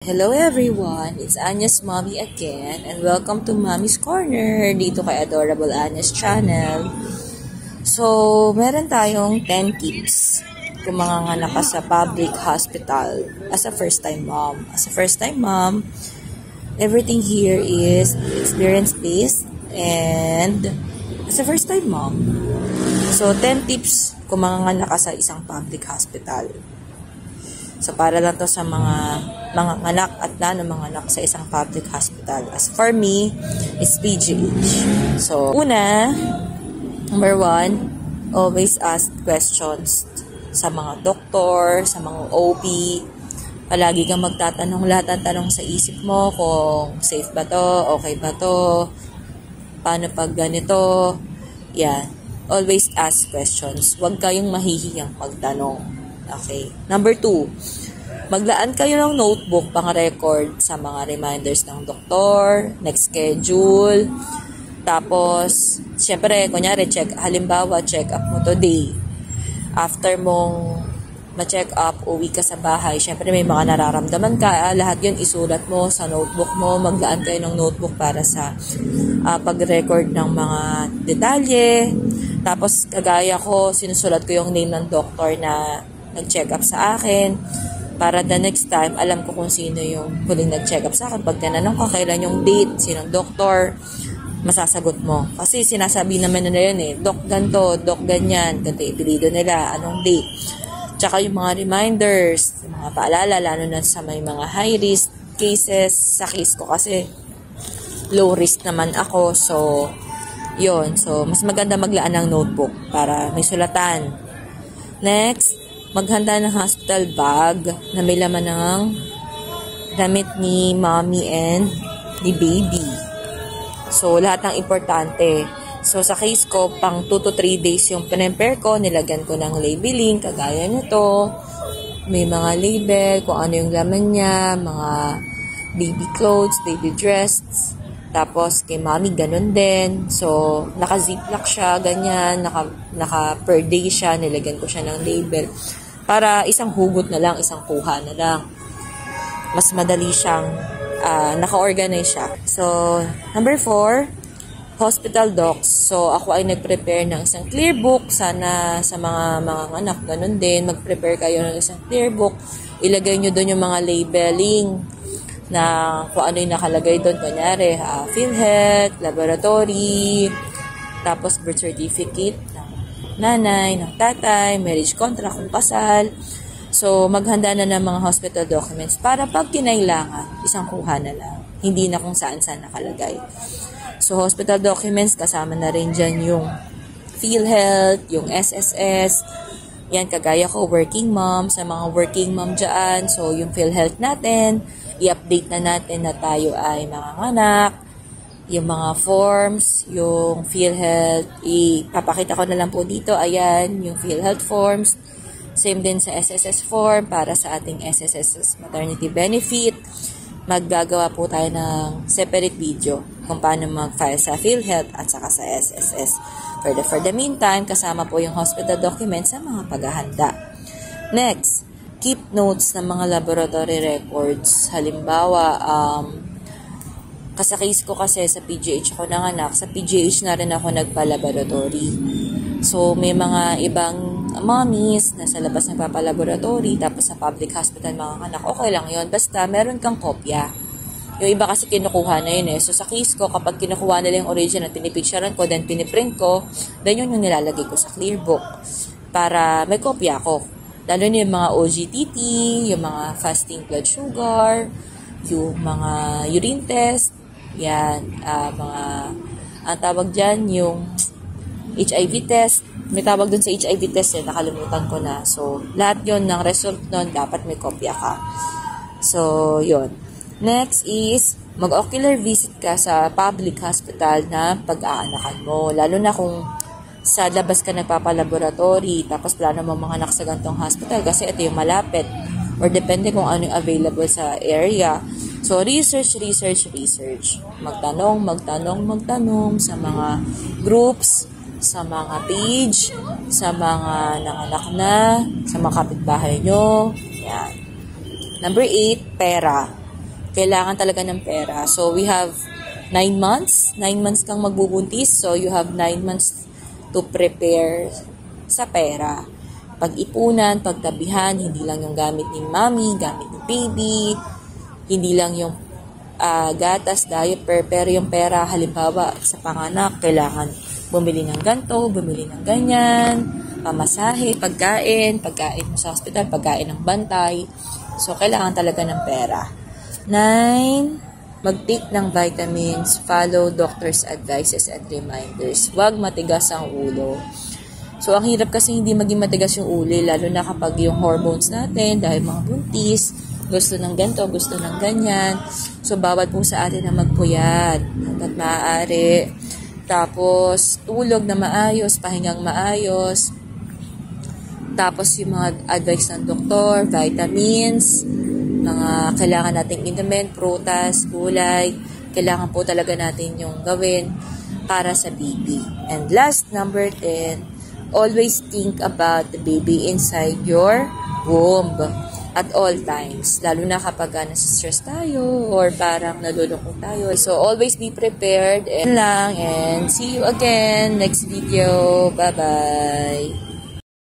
Hello everyone! It's Anya's Mommy again and welcome to Mommy's Corner dito kay Adorable Anya's channel. So, meron tayong 10 tips kung manganganak ka sa public hospital as a first-time mom. As a first-time mom, everything here is experience-based and as a first-time mom. So, 10 tips kung manganganak ka sa isang public hospital. So, para lang to sa mga anak at manganak sa isang public hospital. As for me, it's PGH. So, una, number 1, always ask questions sa mga doktor, sa mga OB. Palagi kang magtatanong lahat ng tanong sa isip mo kung safe ba to, okay ba to, paano pag ganito. Yeah, always ask questions. Huwag kayong mahihiyang magtanong. Okay. Number 2, maglaan kayo ng notebook pang-record sa mga reminders ng doktor, next schedule. Tapos, syempre, kunyari, halimbawa, check up mo today. After mong ma-check up, uwi ka sa bahay, syempre may mga nararamdaman ka, lahat yun isulat mo sa notebook mo, maglaan kayo ng notebook para sa pag-record ng mga detalye. Tapos, kagaya ko, sinusulat ko yung name ng doktor na nag-check up sa akin para the next time, alam ko kung sino yung huling nag-check up sa akin. Pag tinanong ko kailan yung date, sinong doktor, masasagot mo. Kasi sinasabi naman na yun Doc ganto, Doc ganyan, ganito ipilido nila, anong date. Tsaka yung mga reminders, yung mga paalala, lalo na sa may mga high-risk cases. Sa case ko kasi low risk naman ako. So, yun. So, mas maganda maglaan ng notebook para may sulatan. Next, maghanda ng hospital bag na may laman ng damit ni mommy and ni baby. So, lahat ng importante. So, sa case ko, pang 2 to 3 days yung pinempare ko, nilagyan ko ng labeling, kagaya nito. May mga label, kung ano yung laman niya, mga baby clothes, baby dress. Tapos, kay mommy, ganun din. So, naka-ziplock siya, ganyan, naka per day siya, nilagyan ko siya ng label. Para isang hugot na lang, isang kuha na lang. Mas madali siyang naka-organize siya. So, number 4, hospital docs. So, ako ay nag-prepare ng isang clear book. Sana sa mga anak, ganun din. Mag-prepare kayo ng isang clear book. Ilagay nyo doon yung mga labeling na kung ano yung nakalagay doon. Kunyari, PhilHealth, laboratory, tapos birth certificate ng nanay, ng tatay, marriage contract, kung kasal. So, maghanda na ng mga hospital documents para pag kinailangan, isang kuha na lang. Hindi na kung saan-saan nakalagay. So, hospital documents, kasama na rin dyan yung PhilHealth, yung SSS. Yan, kagaya ko, working mom, sa mga working mom dyan. So, yung PhilHealth natin, i-update na natin na tayo ay manganganak. Yung mga forms, yung PhilHealth, ipapakita ko na lang po dito. Ayan, yung PhilHealth forms. Same din sa SSS form para sa ating SSS maternity benefit. Maggagawa po tayo ng separate video kung paano mag-file sa PhilHealth at saka sa SSS. For the meantime, kasama po yung hospital documents sa mga paghahanda. Next, keep notes ng mga laboratory records. Halimbawa, sa case ko kasi sa PGH ako nanganak, sa PGH na rin ako nagpa-laboratory. So, may mga ibang mommies na sa labas nagpapa-laboratory, tapos sa public hospital mga anak, okay lang yun. Basta, meron kang kopya. Yung iba kasi kinukuha na yun So, sa case ko, kapag kinukuha nila yung original, pinipicturean ko, then piniprint ko, then yun yung nilalagay ko sa clear book para may kopya ko. Lalo na yung mga OGTT, yung mga fasting blood sugar, yung mga urine test, yan, ang tawag dyan, yung HIV test. May tawag dun sa HIV test nakalimutan ko na. So, lahat yon ng result nun, dapat may kopya ka. So, yon. Next is, mag-ocular visit ka sa public hospital na pag-aanakan mo. Lalo na kung sa labas ka nagpapalaboratory, tapos plano mo manganak sa gantong hospital kasi ito yung malapit. Or depende kung ano yung available sa area. So, research. Magtanong sa mga groups, sa mga page, sa mga nanganak na, sa mga kapitbahay nyo. Yan. Number 8, pera. kailangan talaga ng pera. So, we have 9 months. 9 months kang magbubuntis. So, you have 9 months to prepare sa pera. Pag-ipunan, pagtabihan, hindi lang yung gamit ni mommy, gamit ni baby, hindi lang yung gatas, diaper, pero yung pera, halimbawa, sa panganak, kailangan bumili ng ganto, bumili ng ganyan, pamasahe, pagkain mo sa hospital, pagkain ng bantay. So, kailangan talaga ng pera. 9, mag-take ng vitamins, follow doctor's advices and reminders. Huwag matigas ang ulo. So, ang hirap kasi hindi maging matigas yung ulo, lalo na kapag yung hormones natin, dahil mga buntis, gusto ng ganito, gusto ng ganyan. So, bawal po sa atin na magpuyat hanggat maaari. Tapos, tulog na maayos, pahingang maayos. Tapos, yung mga advice ng doktor, vitamins, mga kailangan nating inumin, prutas, gulay. Kailangan po talaga natin yung gawin para sa baby. And last, number 10, always think about the baby inside your womb at all times. Lalo na kapag nasa-stress tayo or parang nalulungkot tayo. So, always be prepared and see you again next video. Bye-bye!